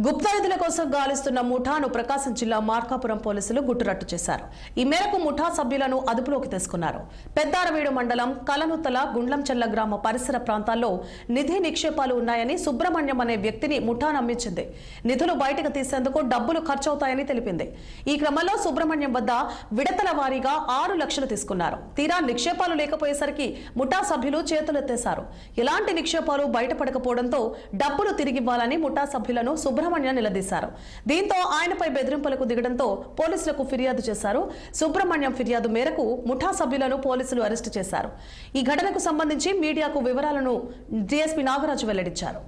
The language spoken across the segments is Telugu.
గుప్తా నిధుల కోసం గాలిస్తున్న ముఠాను ప్రకాశం జిల్లా మార్కాపురం పోలీసులు గుట్టురట్టు చేశారు. ఈ మేరకు ముఠా సభ్యులను అదుపులోకి తీసుకున్నారు. పెద్దారవీడు మండలం కలనుత్తల గుండ్లంచెల్ల గ్రామ పరిసర ప్రాంతాల్లో నిధి నిక్షేపాలు ఉన్నాయని సుబ్రహ్మణ్యం అనే వ్యక్తిని ముఠా నమ్మించింది. నిధులు బయటకు తీసేందుకు డబ్బులు ఖర్చవుతాయని తెలిపింది. ఈ క్రమంలో సుబ్రహ్మణ్యం వద్ద విడతల వారీగా 6 లక్షలు తీసుకున్నారు. తీరా నిక్షేపాలు లేకపోయేసరికి ముఠా సభ్యులు చేతులెత్తేశారు. ఎలాంటి నిక్షేపాలు బయటపడకపోవడంతో డబ్బులు తిరిగివ్వాలని ముఠా సభ్యులను సుబ్రహ్మణ్యం నిలదీశారు. దీంతో ఆయనపై బెదిరింపులకు దిగడంతో పోలీసులకు ఫిర్యాదు చేశారు. సుబ్రహ్మణ్యం ఫిర్యాదు మేరకు ముఠా సభ్యులను పోలీసులు అరెస్టు చేశారు. ఈ ఘటనకు సంబంధించి మీడియాకు వివరాలను డీఎస్పీ నాగరాజు వెల్లడించారు.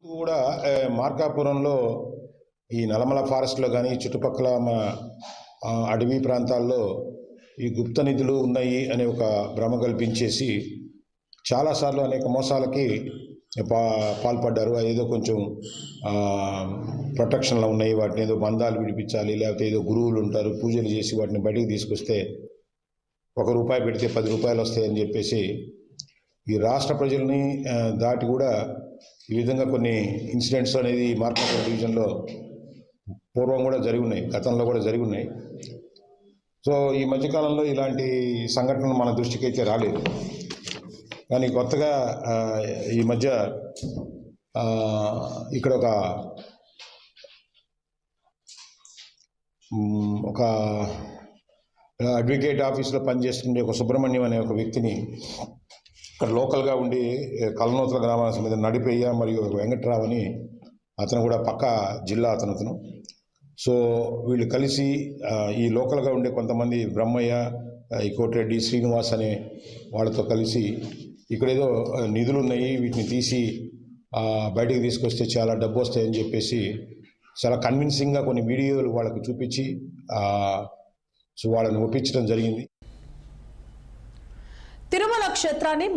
కూడా మార్కాపురంలో ఈ నల్లమల ఫారెస్ట్లో కానీ చుట్టుపక్కల అడవి ప్రాంతాల్లో ఈ గుప్త నిధులు ఉన్నాయి అనే ఒక భ్రమ కల్పించేసి చాలాసార్లు అనేక మోసాలకి పాల్పడ్డారు. ఏదో కొంచెం ప్రొటెక్షన్లో ఉన్నాయి, వాటిని ఏదో బంధాలు విడిపించాలి, లేకపోతే ఏదో గురువులు ఉంటారు పూజలు చేసి వాటిని బయటికి తీసుకొస్తే ₹1 పెడితే 10 రూపాయలు వస్తాయని చెప్పేసి ఈ రాష్ట్ర ప్రజల్ని దాటి కూడా ఈ విధంగా కొన్ని ఇన్సిడెంట్స్ అనేది మార్కాపురం డివిజన్లో పూర్వం కూడా జరిగి ఉన్నాయి, గతంలో కూడా జరిగి ఉన్నాయి. సో ఈ మధ్యకాలంలో ఇలాంటి సంఘటనలు మన దృష్టికి అయితే రాలేదు. కానీ కొత్తగా ఈ మధ్య ఇక్కడ ఒక అడ్వకేట్ ఆఫీస్లో పనిచేస్తుండే ఒక సుబ్రహ్మణ్యం అనే ఒక వ్యక్తిని ఇక్కడ లోకల్గా ఉండి కలనూతల గ్రామానికి మీద నడిపయ్య మరియు వెంకట్రావు అని అతను కూడా పక్క జిల్లా అతను. సో వీళ్ళు కలిసి ఈ లోకల్గా ఉండే కొంతమంది బ్రహ్మయ్య, ఈ కోటిరెడ్డి, శ్రీనివాస్ అనే వాళ్ళతో కలిసి ఇక్కడ ఏదో నిధులు ఉన్నాయి, వీటిని తీసి బయటికి తీసుకొస్తే చాలా డబ్బు వస్తాయని చెప్పేసి చాలా కన్విన్సింగ్గా కొన్ని వీడియోలు వాళ్ళకు చూపించి సో వాళ్ళని ఒప్పించడం జరిగింది. తిరుమల క్షేత్రాన్ని